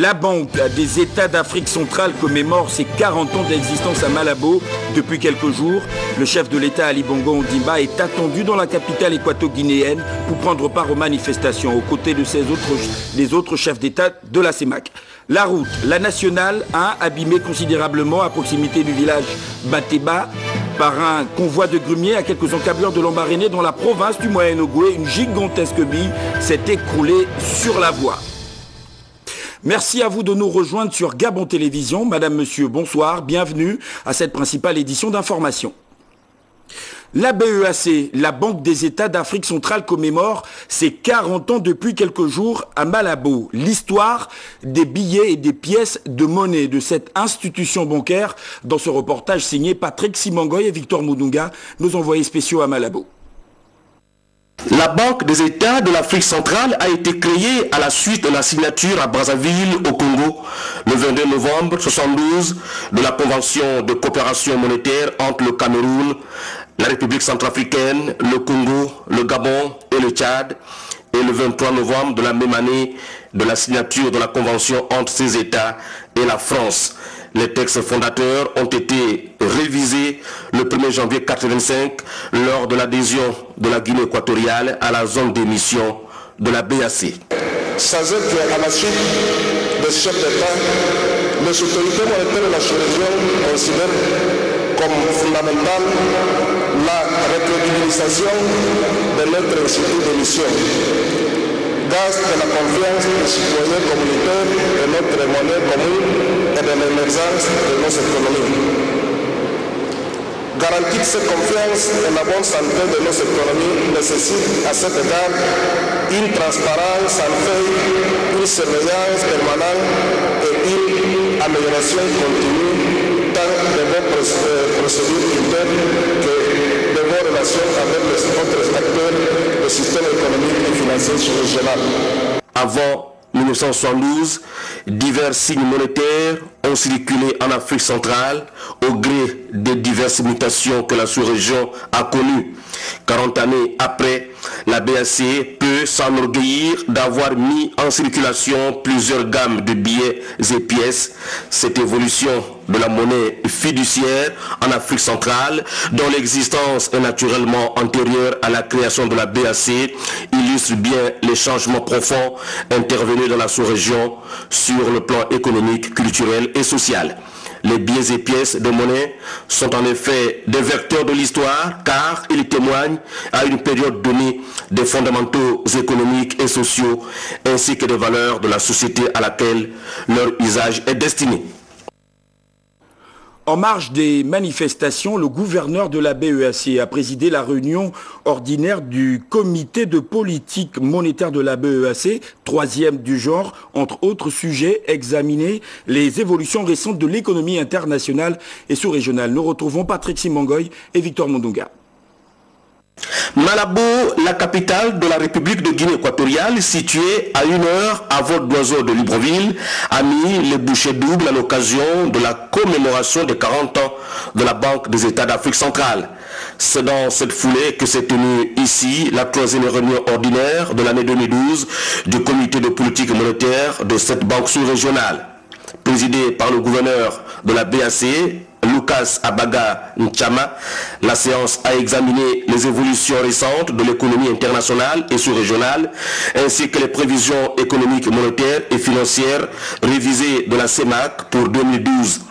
La Banque des États d'Afrique centrale commémore ses 40 ans d'existence à Malabo depuis quelques jours. Le chef de l'État Ali Bongo Ondimba est attendu dans la capitale équato-guinéenne pour prendre part aux manifestations aux côtés de des autres chefs d'État de la CEMAC. La route, la nationale 1, abîmée considérablement à proximité du village Bateba par un convoi de grumiers à quelques encablures de Lambaréné dans la province du Moyen-Ogooué. Une gigantesque bille s'est écroulée sur la voie. Merci à vous de nous rejoindre sur Gabon Télévision. Madame, Monsieur, bonsoir, bienvenue à cette principale édition d'information. La BEAC, la Banque des États d'Afrique centrale, commémore ses 40 ans depuis quelques jours à Malabo. L'histoire des billets et des pièces de monnaie de cette institution bancaire dans ce reportage signé Patrick Simangoy et Victor Moudunga, nos envoyés spéciaux à Malabo. La Banque des États de l'Afrique centrale a été créée à la suite de la signature à Brazzaville, au Congo, le 22 novembre 1972 de la Convention de coopération monétaire entre le Cameroun, la République centrafricaine, le Congo, le Gabon et le Tchad, et le 23 novembre de la même année de la signature de la Convention entre ces États et la France. Les textes fondateurs ont été révisés le 1er janvier 1985 lors de l'adhésion de la Guinée équatoriale à la zone d'émission de la BAC. Sachez qu'à la suite des chefs d'État, les autorités monétaires de la sous-région considèrent comme fondamentale la recrédibilisation de notre institut d'émission, gage de la confiance des citoyens communautaires de notre monnaie commune et de l'émergence de nos économies. Garantir cette confiance et la bonne santé de nos économies nécessite à cet égard une transparence en fait, une surveillance permanente et une amélioration continue tant de vos procédures internes que de vos relations avec les autres acteurs du système économique et financier sous-régional. Avant 1972, divers signes monétaires ont circulé en Afrique centrale au gré des diverses mutations que la sous-région a connues. 40 années après, la BAC peut s'enorgueillir d'avoir mis en circulation plusieurs gammes de billets et pièces. Cette évolution de la monnaie fiduciaire en Afrique centrale, dont l'existence est naturellement antérieure à la création de la BAC, illustre bien les changements profonds intervenus dans la sous-région sur le plan économique, culturel et social. Les billets et pièces de monnaie sont en effet des vecteurs de l'histoire car ils témoignent à une période donnée des fondamentaux économiques et sociaux ainsi que des valeurs de la société à laquelle leur usage est destiné. En marge des manifestations, le gouverneur de la BEAC a présidé la réunion ordinaire du comité de politique monétaire de la BEAC, troisième du genre, entre autres sujets, examiner les évolutions récentes de l'économie internationale et sous-régionale. Nous retrouvons Patrick Simangoy et Victor Moudunga. Malabo, la capitale de la République de Guinée équatoriale, située à 1 heure à vol d'oiseau de Libreville, a mis les bouchées doubles à l'occasion de la commémoration des 40 ans de la Banque des États d'Afrique centrale. C'est dans cette foulée que s'est tenue ici la 3e réunion ordinaire de l'année 2012 du comité de politique monétaire de cette banque sous-régionale. Présidée par le gouverneur de la BAC, Lucas Abaga Nchama, la séance a examiné les évolutions récentes de l'économie internationale et sous-régionale, ainsi que les prévisions économiques, monétaires et financières révisées de la CEMAC pour 2012.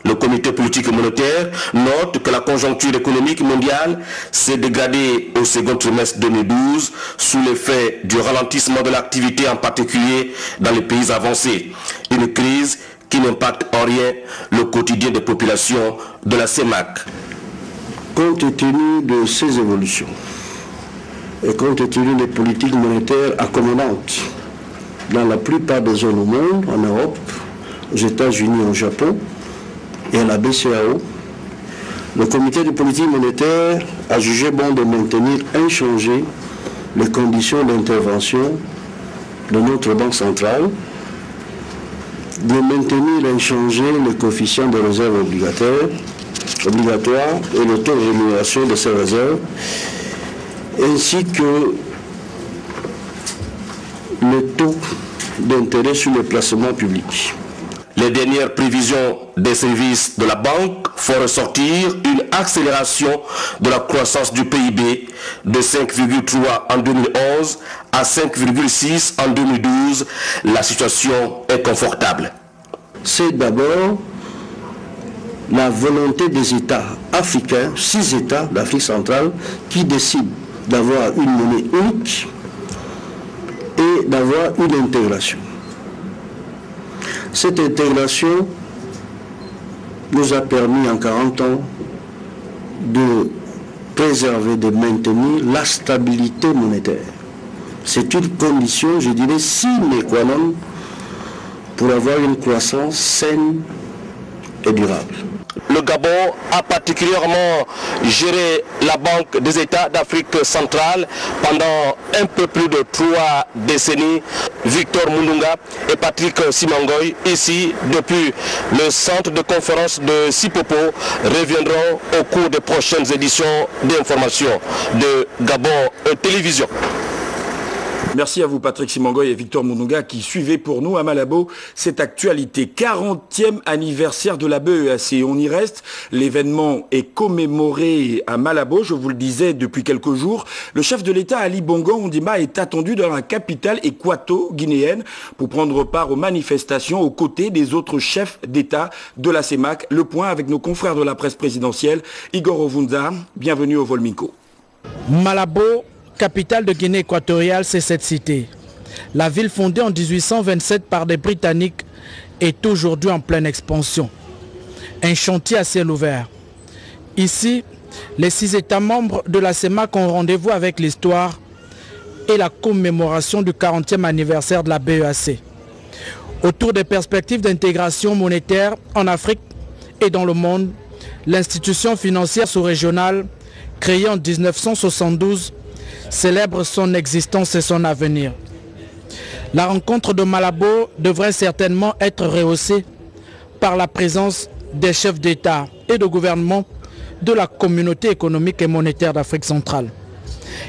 Le comité politique monétaire note que la conjoncture économique mondiale s'est dégradée au second trimestre 2012 sous l'effet du ralentissement de l'activité, en particulier dans les pays avancés. Une crise qui n'impacte en rien le quotidien des populations de la CEMAC. Compte tenu de ces évolutions et compte tenu des politiques monétaires accommodantes dans la plupart des zones au monde, en Europe, aux États-Unis, au Japon et à la BCAO, le comité de politique monétaire a jugé bon de maintenir inchangées les conditions d'intervention de notre banque centrale, de maintenir inchangé le coefficient de réserve obligatoire et le taux de rémunération de ces réserves, ainsi que le taux d'intérêt sur les placements publics. Les dernières prévisions des services de la banque font ressortir une accélération de la croissance du PIB de 5,3 en 2011 à 5,6 en 2012. La situation est confortable. C'est d'abord la volonté des États africains, 6 États d'Afrique centrale, qui décident d'avoir une monnaie unique et d'avoir une intégration. Cette intégration nous a permis en 40 ans de préserver, de maintenir la stabilité monétaire. C'est une condition, je dirais, sine qua non pour avoir une croissance saine et durable. Le Gabon a particulièrement géré la Banque des États d'Afrique centrale pendant un peu plus de 3 décennies. Victor Mulunga et Patrick Simangoy, ici depuis le centre de conférence de Sipopo, reviendront au cours des prochaines éditions d'information de Gabon Télévision. Merci à vous Patrick Simangoy et Victor Mulunga qui suivez pour nous à Malabo cette actualité. 40e anniversaire de la BEAC. On y reste. L'événement est commémoré à Malabo, je vous le disais depuis quelques jours. Le chef de l'État Ali Bongo Ondimba est attendu dans la capitale équato-guinéenne pour prendre part aux manifestations aux côtés des autres chefs d'État de la CEMAC. Le point avec nos confrères de la presse présidentielle. Igor Ovunza, bienvenue au Volminko. Malabo, capitale de Guinée équatoriale, c'est cette cité. La ville fondée en 1827 par des Britanniques est aujourd'hui en pleine expansion. Un chantier à ciel ouvert. Ici, les 6 États membres de la CEMAC ont rendez-vous avec l'histoire et la commémoration du 40e anniversaire de la BEAC. Autour des perspectives d'intégration monétaire en Afrique et dans le monde, l'institution financière sous-régionale, créée en 1972, célèbre son existence et son avenir. La rencontre de Malabo devrait certainement être rehaussée par la présence des chefs d'État et de gouvernement de la communauté économique et monétaire d'Afrique centrale.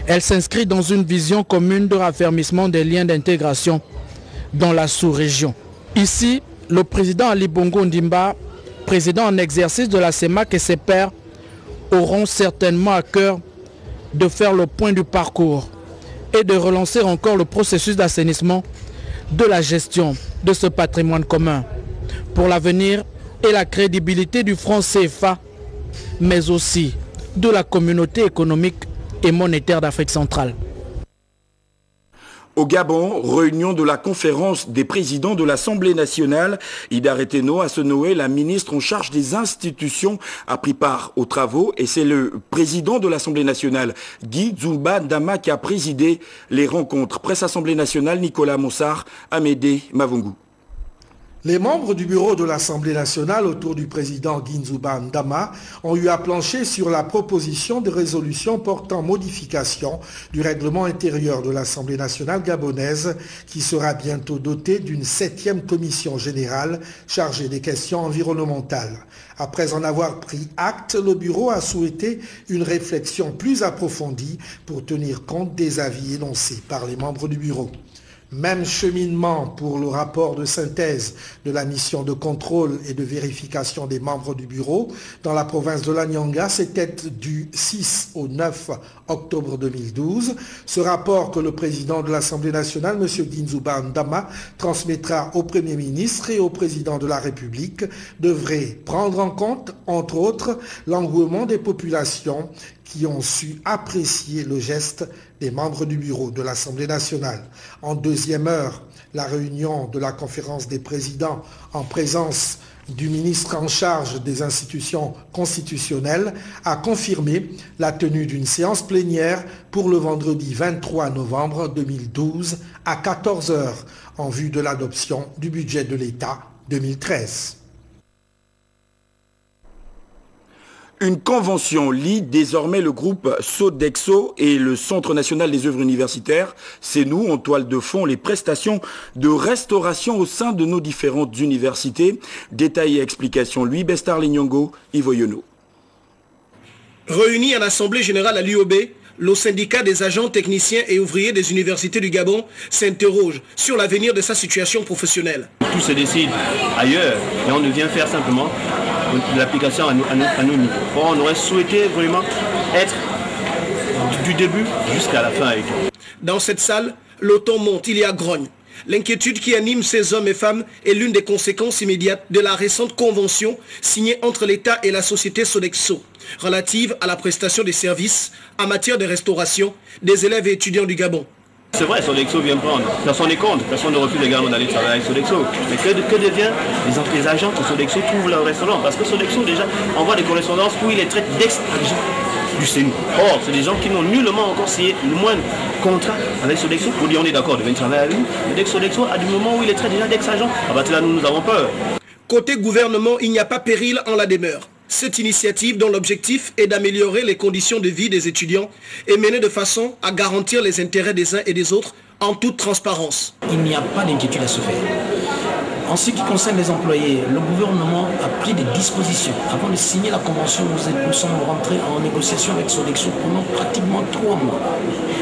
Elle s'inscrit dans une vision commune de raffermissement des liens d'intégration dans la sous-région. Ici, le président Ali Bongo Ondimba, président en exercice de la CEMAC et ses pairs auront certainement à cœur de faire le point du parcours et de relancer encore le processus d'assainissement de la gestion de ce patrimoine commun pour l'avenir et la crédibilité du franc CFA, mais aussi de la communauté économique et monétaire d'Afrique centrale. Au Gabon, réunion de la conférence des présidents de l'Assemblée nationale. Ida Reteno Asenoé, la ministre en charge des institutions, a pris part aux travaux et c'est le président de l'Assemblée nationale, Guy Zumba Ndama, qui a présidé les rencontres. Presse Assemblée nationale, Nicolas Mossard, Amédée Mavungu. Les membres du bureau de l'Assemblée nationale autour du président Guinzouba Ndama ont eu à plancher sur la proposition de résolution portant modification du règlement intérieur de l'Assemblée nationale gabonaise qui sera bientôt dotée d'une 7e commission générale chargée des questions environnementales. Après en avoir pris acte, le bureau a souhaité une réflexion plus approfondie pour tenir compte des avis énoncés par les membres du bureau. Même cheminement pour le rapport de synthèse de la mission de contrôle et de vérification des membres du bureau dans la province de l'Anyanga, c'était du 6 au 9 octobre 2012. Ce rapport que le président de l'Assemblée nationale, M. Guinzouba Ndama, transmettra au Premier ministre et au président de la République, devrait prendre en compte, entre autres, l'engouement des populations qui ont su apprécier le geste des membres du bureau de l'Assemblée nationale. En deuxième heure, la réunion de la conférence des présidents en présence du ministre en charge des institutions constitutionnelles a confirmé la tenue d'une séance plénière pour le vendredi 23 novembre 2012 à 14 h en vue de l'adoption du budget de l'État 2013. Une convention lie désormais le groupe Sodexo et le Centre national des œuvres universitaires. C'est nous, en toile de fond, les prestations de restauration au sein de nos différentes universités. Détails et explications, Louis Bestar Lignongo, Ivo Yono. Réunis à l'Assemblée générale à l'UOB, Le syndicat des agents, techniciens et ouvriers des universités du Gabon s'interroge sur l'avenir de sa situation professionnelle. Tout se décide ailleurs et on vient faire simplement l'application à nos niveaux. On aurait souhaité vraiment être du début jusqu'à la fin avec eux. Dans cette salle, le ton monte, il y a grogne. L'inquiétude qui anime ces hommes et femmes est l'une des conséquences immédiates de la récente convention signée entre l'État et la société Sodexo, relative à la prestation des services en matière de restauration des élèves et étudiants du Gabon. C'est vrai, Sodexo vient prendre. Personne n'est contre, personne ne refuse également d'aller travailler avec Sodexo. Mais que devient les agents que Sodexo trouvent leur restaurant? Parce que Sodexo déjà envoie des correspondances où il les traite d'ex-agents du CENU. Or, c'est des gens qui n'ont nullement encore signé le moindre contrat avec Sodexo pour dire on est d'accord de venir travailler avec nous. Mais dès que Sodexo, à du moment où il est traité déjà d'ex-agents, à partir de là, nous avons peur. Côté gouvernement, il n'y a pas péril en la demeure. Cette initiative, dont l'objectif est d'améliorer les conditions de vie des étudiants, est menée de façon à garantir les intérêts des uns et des autres en toute transparence. Il n'y a pas d'inquiétude à se faire. En ce qui concerne les employés, le gouvernement a pris des dispositions. Avant de signer la convention, nous sommes rentrés en négociation avec Sodexo pendant pratiquement 3 mois.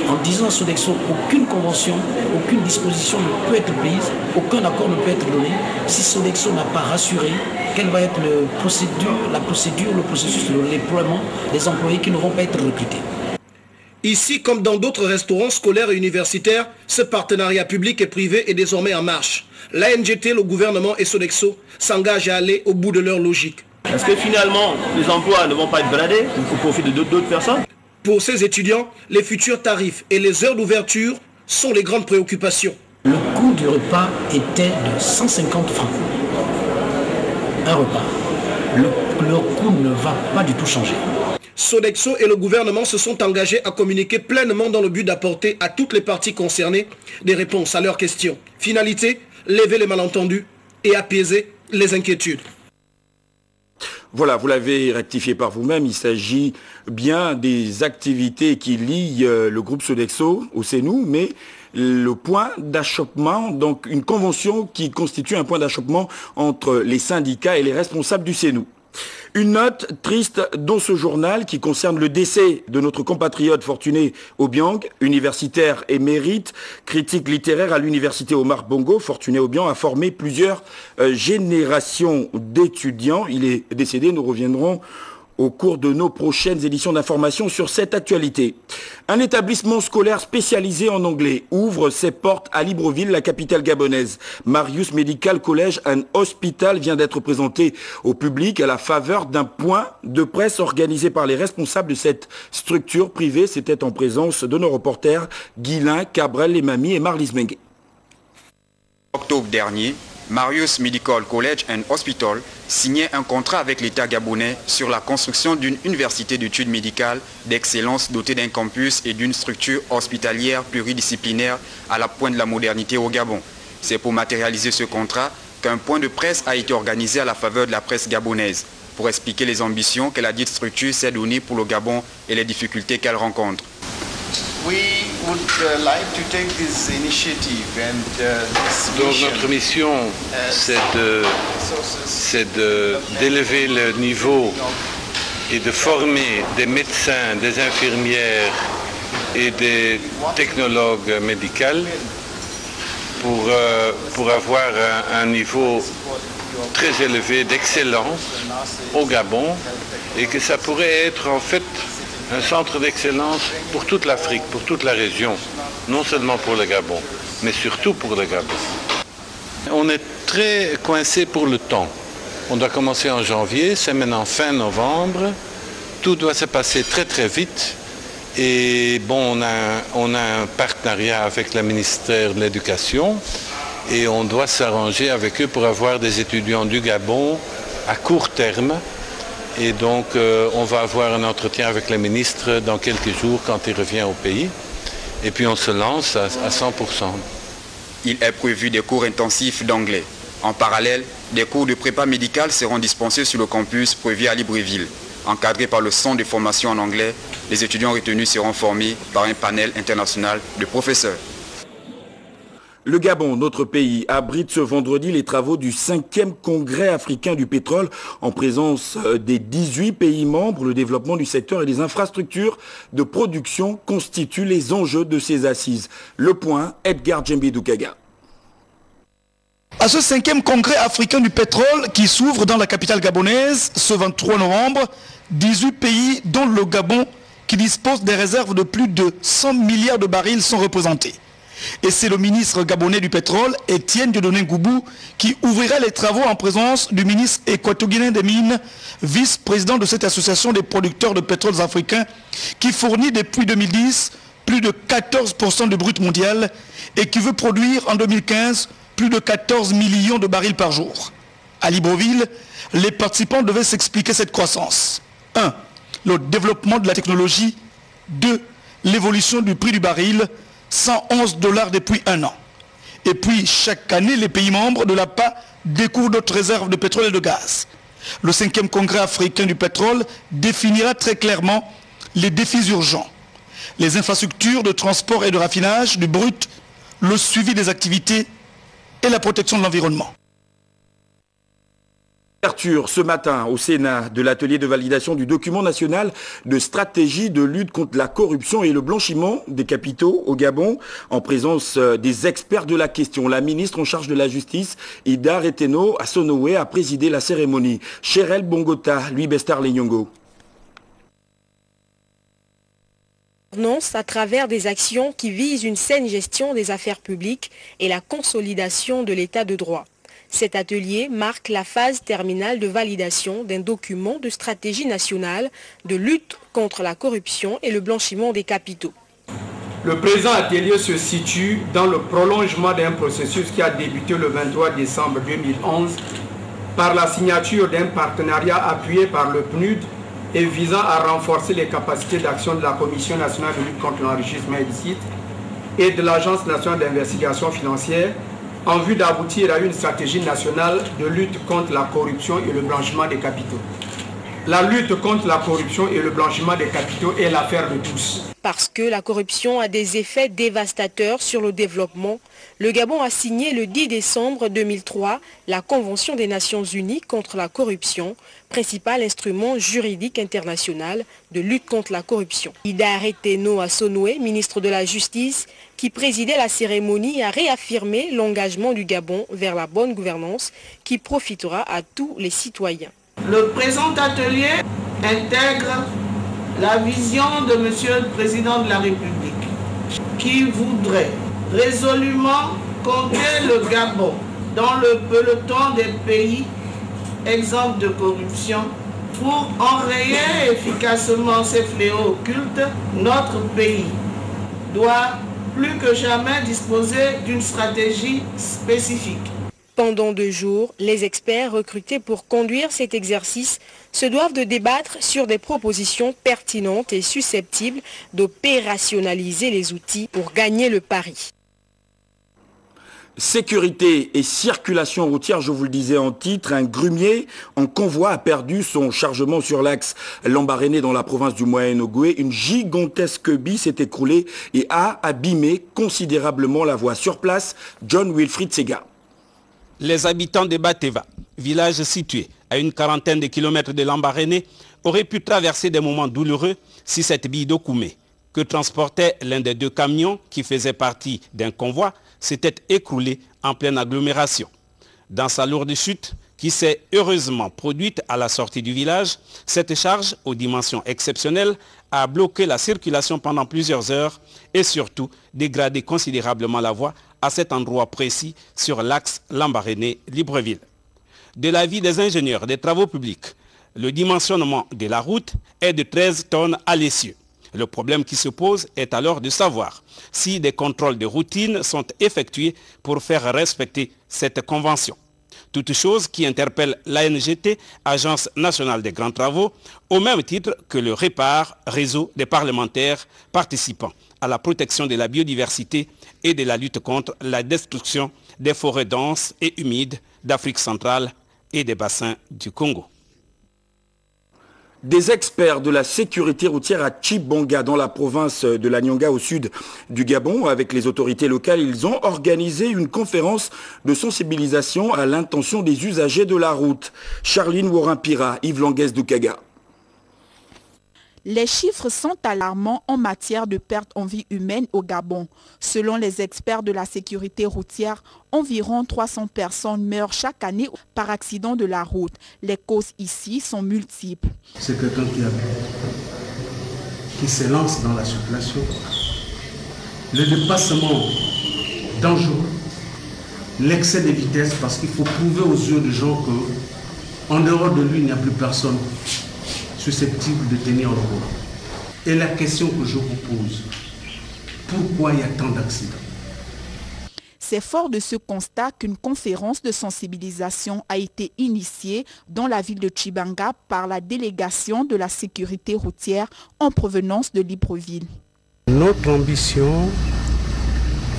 En disant à Sodexo, aucune convention, aucune disposition ne peut être prise, aucun accord ne peut être donné si Sodexo n'a pas rassuré quelle va être le processus de déploiement des employés qui ne vont pas être recrutés. Ici, comme dans d'autres restaurants scolaires et universitaires, ce partenariat public et privé est désormais en marche. L'ANGT, le gouvernement et Sodexo s'engagent à aller au bout de leur logique. Est-ce que finalement, les emplois ne vont pas être bradés au profit de d'autres personnes? Pour ces étudiants, les futurs tarifs et les heures d'ouverture sont les grandes préoccupations. Le coût du repas était de 150 francs. Un repas. Le coût ne va pas du tout changer. Sodexo et le gouvernement se sont engagés à communiquer pleinement dans le but d'apporter à toutes les parties concernées des réponses à leurs questions. Finalité, lever les malentendus et apaiser les inquiétudes. Voilà, vous l'avez rectifié par vous-même, il s'agit bien des activités qui lient le groupe Sodexo au CENU, mais le point d'achoppement, donc une convention qui constitue un point d'achoppement entre les syndicats et les responsables du CENU. Une note triste dans ce journal qui concerne le décès de notre compatriote Fortuné Obiang, universitaire émérite, critique littéraire à l'université Omar Bongo. Fortuné Obiang a formé plusieurs générations d'étudiants. Il est décédé, nous reviendrons au cours de nos prochaines éditions d'information sur cette actualité. Un établissement scolaire spécialisé en anglais ouvre ses portes à Libreville, la capitale gabonaise. Marius Medical College and Hospital vient d'être présenté au public à la faveur d'un point de presse organisé par les responsables de cette structure privée. C'était en présence de nos reporters Guilain, Cabrel, Lemami et Marlise Mengue. Octobre dernier, Marius Medical College and Hospital signait un contrat avec l'État gabonais sur la construction d'une université d'études médicales d'excellence dotée d'un campus et d'une structure hospitalière pluridisciplinaire à la pointe de la modernité au Gabon. C'est pour matérialiser ce contrat qu'un point de presse a été organisé à la faveur de la presse gabonaise pour expliquer les ambitions que la dite structure s'est donnée pour le Gabon et les difficultés qu'elle rencontre. Donc notre mission, c'est d'élever le niveau et de former des médecins, des infirmières et des technologues médicaux pour avoir un niveau très élevé d'excellence au Gabon, et que ça pourrait être en fait un centre d'excellence pour toute l'Afrique, pour toute la région, non seulement pour le Gabon, mais surtout pour le Gabon. On est très coincé pour le temps. On doit commencer en janvier, c'est maintenant fin novembre, tout doit se passer très très vite. Et bon, on a un partenariat avec le ministère de l'Éducation et on doit s'arranger avec eux pour avoir des étudiants du Gabon à court terme. Et donc, on va avoir un entretien avec le ministre dans quelques jours quand il revient au pays. Et puis, on se lance à 100%. Il est prévu des cours intensifs d'anglais. En parallèle, des cours de prépa médicale seront dispensés sur le campus prévu à Libreville. Encadrés par le centre de formation en anglais, les étudiants retenus seront formés par un panel international de professeurs. Le Gabon, notre pays, abrite ce vendredi les travaux du 5e congrès africain du pétrole en présence des 18 pays membres. Le développement du secteur et des infrastructures de production constituent les enjeux de ces assises. Le point, Edgar Djembi-Doukaga. À ce 5e congrès africain du pétrole qui s'ouvre dans la capitale gabonaise ce 23 novembre, 18 pays dont le Gabon qui dispose des réserves de plus de 100 milliards de barils sont représentés. Et c'est le ministre gabonais du pétrole, Étienne Dieudonné Ngoubou, qui ouvrira les travaux en présence du ministre équato-guinéen des Mines, vice-président de cette association des producteurs de pétrole africains, qui fournit depuis 2010 plus de 14% du brut mondial et qui veut produire en 2015 plus de 14 millions de barils par jour. À Libreville, les participants devaient s'expliquer cette croissance. 1. Le développement de la technologie. 2. L'évolution du prix du baril. 111 $ depuis un an. Et puis, chaque année, les pays membres de l'APA découvrent d'autres réserves de pétrole et de gaz. Le 5e congrès africain du pétrole définira très clairement les défis urgents. Les infrastructures de transport et de raffinage du brut, le suivi des activités et la protection de l'environnement. Ce matin au Sénat de l'atelier de validation du document national de stratégie de lutte contre la corruption et le blanchiment des capitaux au Gabon en présence des experts de la question. La ministre en charge de la justice, Ida Reteno Assonowe, a présidé la cérémonie. Cherel Bongota, Louis Bestar Lenyongo. À travers des actions qui visent une saine gestion des affaires publiques et la consolidation de l'état de droit. Cet atelier marque la phase terminale de validation d'un document de stratégie nationale de lutte contre la corruption et le blanchiment des capitaux. Le présent atelier se situe dans le prolongement d'un processus qui a débuté le 23 décembre 2011 par la signature d'un partenariat appuyé par le PNUD et visant à renforcer les capacités d'action de la Commission nationale de lutte contre l'enrichissement illicite et de l'Agence nationale d'investigation financière en vue d'aboutir à une stratégie nationale de lutte contre la corruption et le blanchiment des capitaux. La lutte contre la corruption et le blanchiment des capitaux est l'affaire de tous. Parce que la corruption a des effets dévastateurs sur le développement, le Gabon a signé le 10 décembre 2003 la Convention des Nations Unies contre la corruption, principal instrument juridique international de lutte contre la corruption. Ida Reteno Assonowe, ministre de la Justice, qui présidait la cérémonie, a réaffirmé l'engagement du Gabon vers la bonne gouvernance qui profitera à tous les citoyens. Le présent atelier intègre la vision de Monsieur le Président de la République qui voudrait résolument compter le Gabon dans le peloton des pays exempts de corruption pour enrayer efficacement ces fléaux occultes. Notre pays doit plus que jamais disposer d'une stratégie spécifique. Pendant 2 jours, les experts recrutés pour conduire cet exercice se doivent de débattre sur des propositions pertinentes et susceptibles d'opérationnaliser les outils pour gagner le pari. Sécurité et circulation routière, je vous le disais en titre, un grumier en convoi a perdu son chargement sur l'axe Lambaréné dans la province du Moyen-Ogooué. Une gigantesque bille s'est écroulée et a abîmé considérablement la voie. Sur place, John Wilfried Sega. Les habitants de Bateva, village situé à une quarantaine de kilomètres de Lambaréné, auraient pu traverser des moments douloureux si cette bille d'Okoumé, que transportait l'un des 2 camions qui faisait partie d'un convoi, s'était écroulée en pleine agglomération. Dans sa lourde chute, qui s'est heureusement produite à la sortie du village, cette charge aux dimensions exceptionnelles a bloqué la circulation pendant plusieurs heures et surtout dégradé considérablement la voie à cet endroit précis sur l'axe Lambaréné-Libreville. De l'avis des ingénieurs des travaux publics, le dimensionnement de la route est de 13 tonnes à l'essieu. Le problème qui se pose est alors de savoir si des contrôles de routine sont effectués pour faire respecter cette convention. Toute chose qui interpelle l'ANGT, Agence nationale des grands travaux, au même titre que le REPAR, réseau des parlementaires participant à la protection de la biodiversité et de la lutte contre la destruction des forêts denses et humides d'Afrique centrale et des bassins du Congo. Des experts de la sécurité routière à Tchibanga, dans la province de la Nyanga, au sud du Gabon, avec les autorités locales, ils ont organisé une conférence de sensibilisation à l'intention des usagers de la route. Charline Worimpira, Yves Languès-Doukaga. Les chiffres sont alarmants en matière de pertes en vie humaine au Gabon. Selon les experts de la sécurité routière, environ 300 personnes meurent chaque année par accident de la route. Les causes ici sont multiples. C'est quelqu'un qui s'élance dans la circulation. Le dépassement dangereux, l'excès de vitesse, parce qu'il faut prouver aux yeux des gens qu'en dehors de lui, il n'y a plus personne susceptible de tenir le volant. Et la question que je vous pose, pourquoi il y a tant d'accidents? C'est fort de ce constat qu'une conférence de sensibilisation a été initiée dans la ville de Tchibanga par la délégation de la sécurité routière en provenance de Libreville. Notre ambition,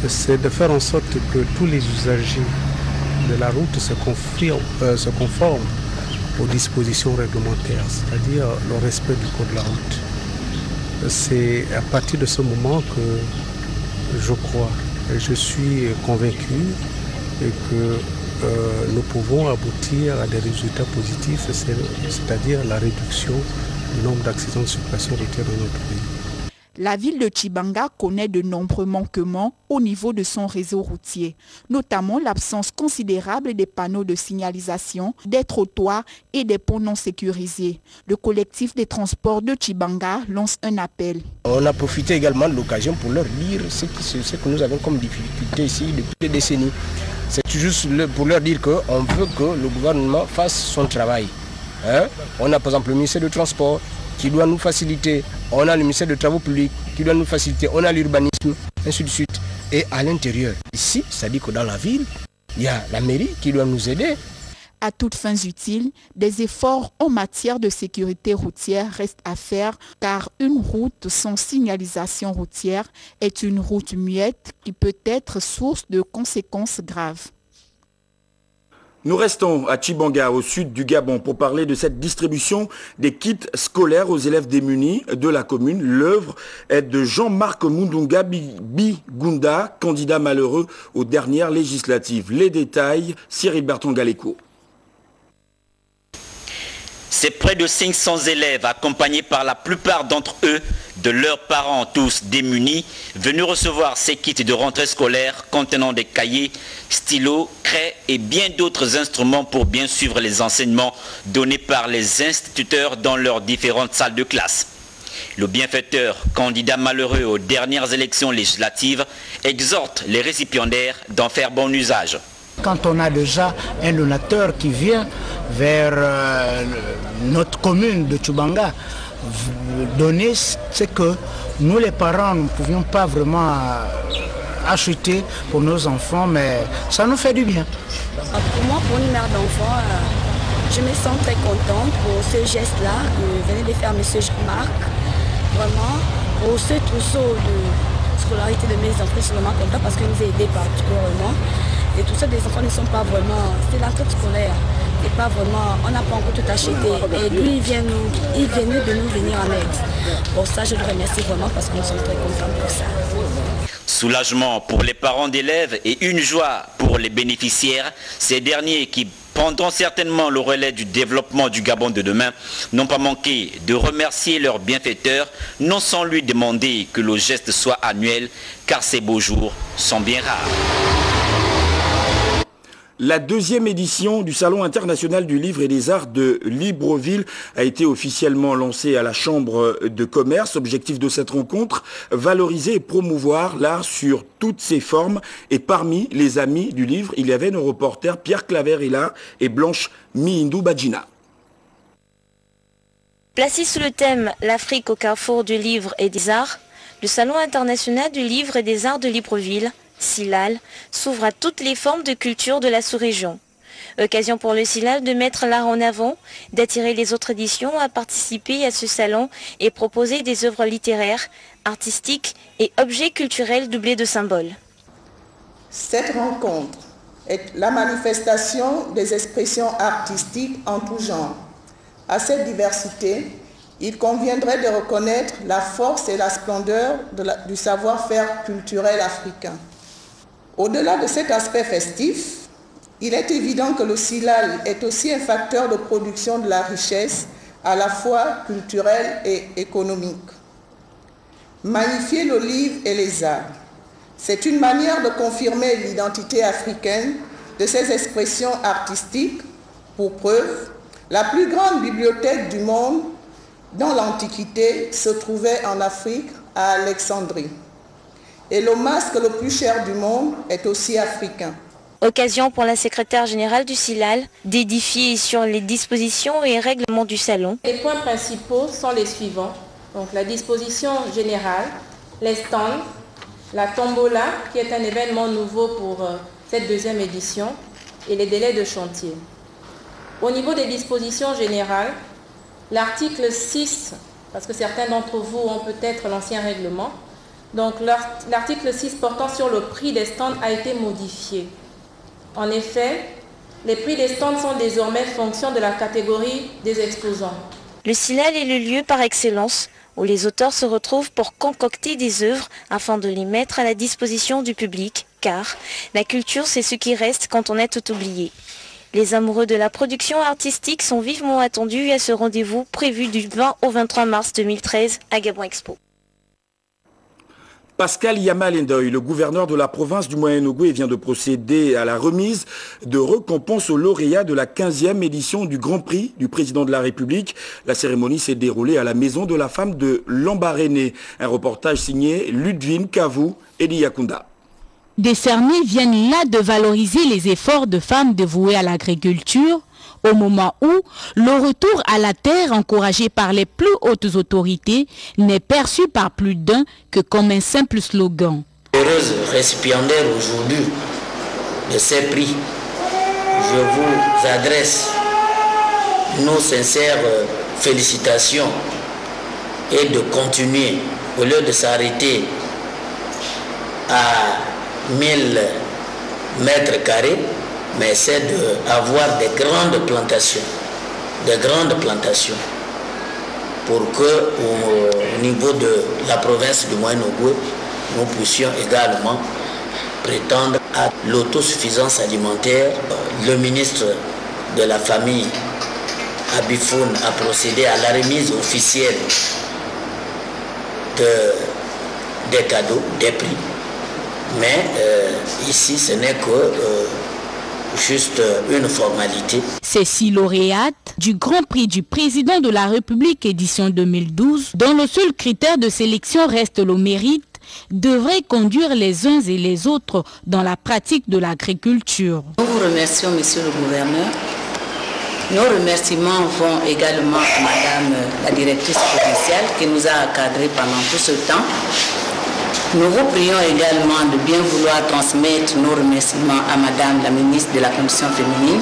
c'est de faire en sorte que tous les usagers de la route se conforment aux dispositions réglementaires, c'est-à-dire le respect du code de la route. C'est à partir de ce moment que je crois, et je suis convaincu et que nous pouvons aboutir à des résultats positifs, c'est-à-dire la réduction du nombre d'accidents de circulation routière dans notre pays. La ville de Tchibanga connaît de nombreux manquements au niveau de son réseau routier, notamment l'absence considérable des panneaux de signalisation, des trottoirs et des ponts non sécurisés. Le collectif des transports de Tchibanga lance un appel. On a profité également de l'occasion pour leur dire ce que nous avons comme difficulté ici depuis des décennies. C'est juste pour leur dire qu'on veut que le gouvernement fasse son travail. On a par exemple le ministère du Transport qui doit nous faciliter, on a le ministère des Travaux publics qui doit nous faciliter, on a l'urbanisme, ainsi de suite. Et à l'intérieur, ici, ça dit que dans la ville, il y a la mairie qui doit nous aider. À toutes fins utiles, des efforts en matière de sécurité routière restent à faire car une route sans signalisation routière est une route muette qui peut être source de conséquences graves. Nous restons à Tchibanga, au sud du Gabon, pour parler de cette distribution des kits scolaires aux élèves démunis de la commune. L'œuvre est de Jean-Marc Mundunga Bigunda, candidat malheureux aux dernières législatives. Les détails, Cyril Bertrand-Galéco. C'est près de 500 élèves, accompagnés par la plupart d'entre eux, de leurs parents tous démunis, venus recevoir ces kits de rentrée scolaire contenant des cahiers, stylos, craies et bien d'autres instruments pour bien suivre les enseignements donnés par les instituteurs dans leurs différentes salles de classe. Le bienfaiteur, candidat malheureux aux dernières élections législatives, exhorte les récipiendaires d'en faire bon usage. Quand on a déjà un donateur qui vient vers notre commune de Tchibanga, donner ce que nous les parents ne pouvions pas vraiment acheter pour nos enfants, mais ça nous fait du bien. Pour moi, pour une mère d'enfant, je me sens très contente pour ce geste-là que venait de faire M. Jean-Marc. Vraiment, pour ce trousseau de scolarité de mes enfants, je suis vraiment contente parce qu'il nous a aidés particulièrement. Et tout ça, des enfants ne sont pas vraiment, c'est la carte scolaire. Et pas vraiment, on n'a pas encore tout acheté. Et lui, il vient de nous venir en aide. Pour ça, je le remercie vraiment parce que nous sommes très contents pour ça. Soulagement pour les parents d'élèves et une joie pour les bénéficiaires, ces derniers qui prendront certainement le relais du développement du Gabon de demain, n'ont pas manqué de remercier leur bienfaiteur, non sans lui demander que le geste soit annuel, car ces beaux jours sont bien rares. La deuxième édition du Salon international du livre et des arts de Libreville a été officiellement lancée à la Chambre de commerce. Objectif de cette rencontre, valoriser et promouvoir l'art sur toutes ses formes. Et parmi les amis du livre, il y avait nos reporters Pierre Claverilla et Blanche Mihindou Badjina. Placé sous le thème « L'Afrique au carrefour du livre et des arts », le Salon international du livre et des arts de Libreville, SILAL, s'ouvre à toutes les formes de culture de la sous-région. Occasion pour le SILAL de mettre l'art en avant, d'attirer les autres éditions à participer à ce salon et proposer des œuvres littéraires, artistiques et objets culturels doublés de symboles. Cette rencontre est la manifestation des expressions artistiques en tout genre. À cette diversité il conviendrait de reconnaître la force et la splendeur du savoir-faire culturel africain. Au-delà de cet aspect festif, il est évident que le Silal est aussi un facteur de production de la richesse, à la fois culturelle et économique. Magnifier l'olive et les arbres, c'est une manière de confirmer l'identité africaine de ces expressions artistiques. Pour preuve, la plus grande bibliothèque du monde dans l'Antiquité se trouvait en Afrique, à Alexandrie. Et le masque le plus cher du monde est aussi africain. Occasion pour la secrétaire générale du Silal d'édifier sur les dispositions et règlements du salon. Les points principaux sont les suivants. Donc la disposition générale, les stands, la tombola qui est un événement nouveau pour cette deuxième édition et les délais de chantier. Au niveau des dispositions générales, l'article 6, parce que certains d'entre vous ont peut-être l'ancien règlement, donc l'article 6 portant sur le prix des stands a été modifié. En effet, les prix des stands sont désormais fonction de la catégorie des exposants. Le Silal est le lieu par excellence où les auteurs se retrouvent pour concocter des œuvres afin de les mettre à la disposition du public, car la culture c'est ce qui reste quand on est tout oublié. Les amoureux de la production artistique sont vivement attendus à ce rendez-vous prévu du 20 au 23 mars 2013 à Gabon Expo. Pascal Yama-Lendoy, le gouverneur de la province du Moyen-Ogooué, vient de procéder à la remise de récompenses aux lauréats de la 15e édition du Grand Prix du président de la République. La cérémonie s'est déroulée à la Maison de la Femme de Lambaréné. Un reportage signé Ludwin Kavou et Liyakunda. Décernés viennent là de valoriser les efforts de femmes dévouées à l'agriculture, au moment où le retour à la terre encouragé par les plus hautes autorités n'est perçu par plus d'un que comme un simple slogan. Heureuse récipiendaire aujourd'hui de ces prix, je vous adresse nos sincères félicitations et de continuer au lieu de s'arrêter à 1000 mètres carrés, mais c'est d'avoir des grandes plantations pour que au niveau de la province du Moyen-Ogooué, nous puissions également prétendre à l'autosuffisance alimentaire. Le ministre de la Famille, Abifoun, a procédé à la remise officielle des cadeaux, des prix. Mais ici, ce n'est que juste une formalité. Ces 6 lauréates du Grand Prix du Président de la République édition 2012, dont le seul critère de sélection reste le mérite, devraient conduire les uns et les autres dans la pratique de l'agriculture. Nous vous remercions, monsieur le gouverneur. Nos remerciements vont également à madame la directrice provinciale qui nous a encadrés pendant tout ce temps. Nous vous prions également de bien vouloir transmettre nos remerciements à madame la ministre de la Condition féminine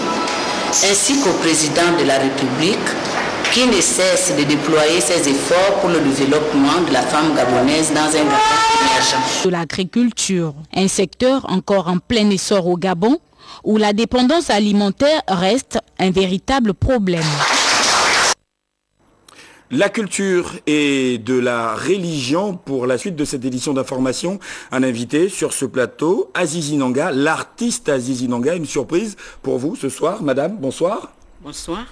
ainsi qu'au président de la République qui ne cesse de déployer ses efforts pour le développement de la femme gabonaise dans un Gabon émergent. De l'agriculture, un secteur encore en plein essor au Gabon où la dépendance alimentaire reste un véritable problème. La culture et de la religion pour la suite de cette édition d'information. Un invité sur ce plateau, Azizi Nanga, l'artiste Azizi Nanga. Une surprise pour vous ce soir, madame, bonsoir. Bonsoir.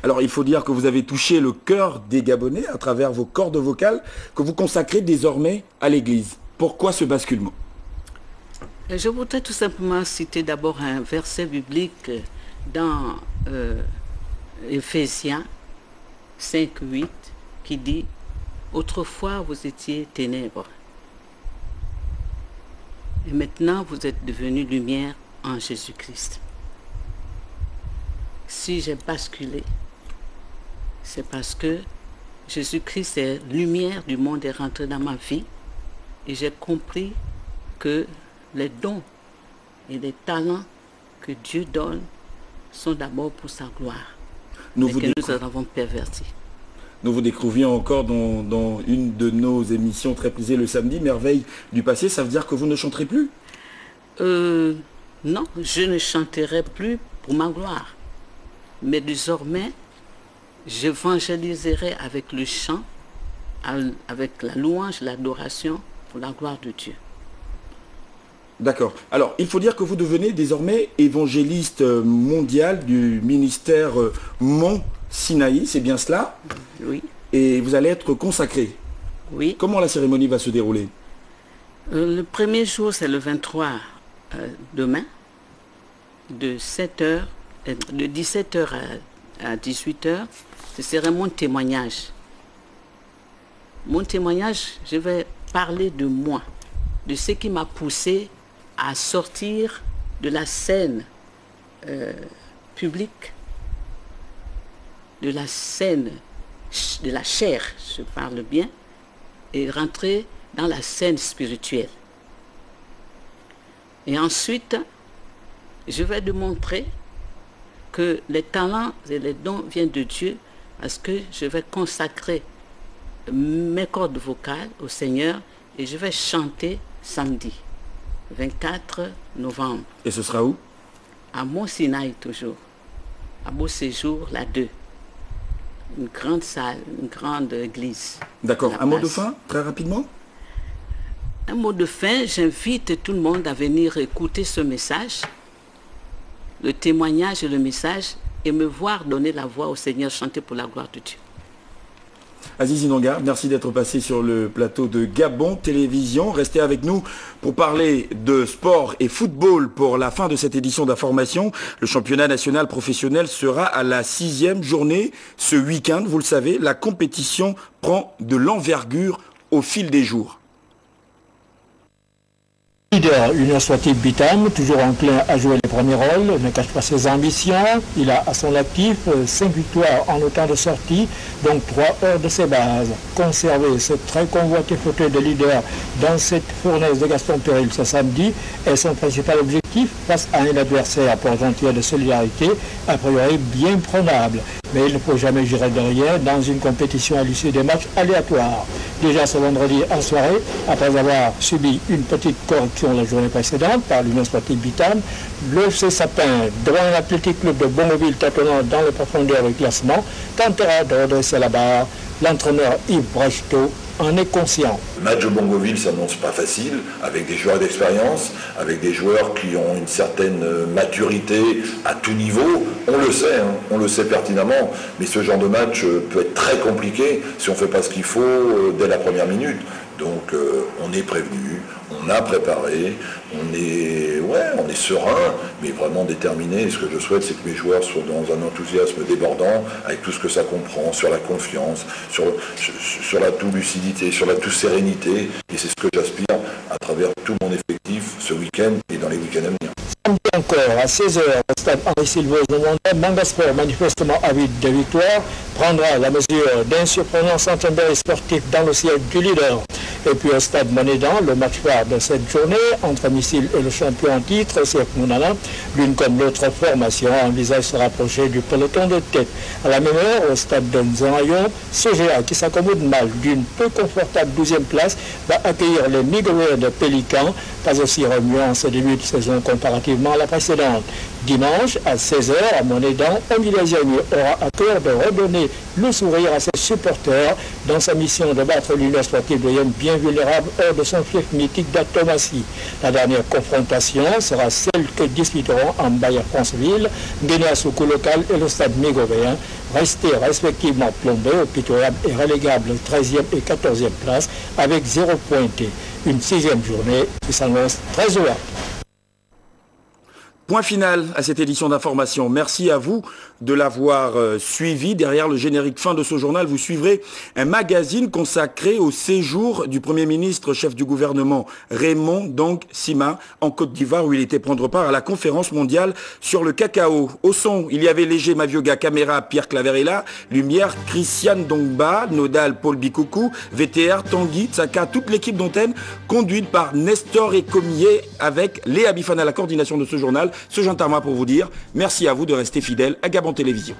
Alors il faut dire que vous avez touché le cœur des Gabonais à travers vos cordes vocales que vous consacrez désormais à l'église. Pourquoi ce basculement? Je voudrais tout simplement citer d'abord un verset biblique dans Éphésiens 5:8 qui dit « Autrefois vous étiez ténèbres et maintenant vous êtes devenus lumière en Jésus-Christ. » Si j'ai basculé, c'est parce que Jésus-Christ est lumière du monde, est rentré dans ma vie et j'ai compris que les dons et les talents que Dieu donne sont d'abord pour sa gloire, mais que nous avons pervertis. Nous vous découvrions encore dans une de nos émissions très prisées le samedi, Merveille du passé. Ça veut dire que vous ne chanterez plus? Non, je ne chanterai plus pour ma gloire. Mais désormais, j'évangéliserai avec le chant, avec la louange, l'adoration pour la gloire de Dieu. D'accord. Alors, il faut dire que vous devenez désormais évangéliste mondial du ministère Mont Sinaï, c'est bien cela? Oui. Et vous allez être consacré. Oui. Comment la cérémonie va se dérouler? Le premier jour, c'est le 23 demain, de 7h, de 17h à 18h. Ce sera mon témoignage. Mon témoignage, je vais parler de moi, de ce qui m'a poussé à sortir de la scène publique, de la scène de la chair, je parle bien, et rentrer dans la scène spirituelle. Et ensuite, je vais démontrer que les talents et les dons viennent de Dieu, parce que je vais consacrer mes cordes vocales au Seigneur et je vais chanter samedi, 24 novembre. Et ce sera où? À Mont Sinaï toujours, à Beau Séjour, la 2. Une grande salle, une grande église. D'accord. Un mot de fin, très rapidement? Un mot de fin, j'invite tout le monde à venir écouter ce message, le témoignage et le message, et me voir donner la voix au Seigneur, chanter pour la gloire de Dieu. Aziz Inonga, merci d'être passé sur le plateau de Gabon Télévision. Restez avec nous pour parler de sport et football pour la fin de cette édition d'information. Le championnat national professionnel sera à la 6e journée ce week-end. Vous le savez, la compétition prend de l'envergure au fil des jours. Leader Union Sportive Bitam, toujours enclin à jouer les premiers rôles, ne cache pas ses ambitions. Il a à son actif 5 victoires en autant de sorties, donc 3 hors de ses bases. Conserver ce très convoité fauteuil de leader dans cette fournaise de Gaston Péril ce samedi est son principal objectif face à un adversaire pour gentil de solidarité, a priori bien prenable. Mais il ne faut jamais gérer derrière dans une compétition à l'issue des matchs aléatoires. Déjà ce vendredi en soirée, après avoir subi une petite correction la journée précédente par l'Union Sportive Bitam, le FC Sapin, devant l'Athletic Club de Bongoville tâtonnant dans les profondeurs du classement, tentera de redresser la barre. L'entraîneur Yves Brechtot en est conscient. Le match de Bongoville s'annonce pas facile, avec des joueurs d'expérience, avec des joueurs qui ont une certaine maturité à tout niveau. On le sait, hein, on le sait pertinemment, mais ce genre de match peut être très compliqué si on ne fait pas ce qu'il faut dès la première minute. Donc on est prévenu, on a préparé, on est serein, mais vraiment déterminé. Et ce que je souhaite, c'est que mes joueurs soient dans un enthousiasme débordant, avec tout ce que ça comprend, sur la confiance, sur la tout-lucidité, sur la tout-sérénité. Et c'est ce que j'aspire à travers tout mon effectif ce week-end et dans les week-ends à venir. Encore à 16h au stade Henri-Sylvain de Mangasport, manifestement avide de victoire, prendra la mesure d'un surprenant centenaire sportif dans le siège du leader. Et puis au stade Monédan, le match phare de cette journée entre Missile et le champion en titre, Serk Mounana, l'une comme l'autre formation envisage se rapprocher du peloton de tête. À la même heure, au stade de Nzanayon, CGA, qui s'accommode mal d'une peu confortable 12e place, va accueillir les Migoïens de Pélican, pas aussi remuant en ce début de saison comparativement à la précédente. Dimanche, à 16h, à Monédan, Omilazani aura à cœur de redonner le sourire à ses supporters dans sa mission de battre l'Union Sportive de Yem bien vulnérable hors de son fief mythique d'Atomassi. La dernière confrontation sera celle que disputeront en Bayer-Franceville, Guinée-Soukou local et le stade Migovéen, restés respectivement plombés au pitoyable et relégable 13e et 14e place avec 0 pointé. Une 6e journée qui s'annonce très ouverte. Point final à cette édition d'information. Merci à vous de l'avoir suivi. Derrière le générique fin de ce journal, vous suivrez un magazine consacré au séjour du Premier ministre, chef du gouvernement Raymond Sima en Côte d'Ivoire, où il était prendre part à la conférence mondiale sur le cacao. Au son, il y avait Léger Mavioga, caméra Pierre Claverella, lumière Christiane Dongba, Nodal Paul Bikoukou, VTR Tanguy Tsaka, toute l'équipe d'antenne conduite par Nestor et Comier avec Léa Bifana à la coordination de ce journal. Ce Jean Tarma pour vous dire merci à vous de rester fidèles à Gabon Télévision.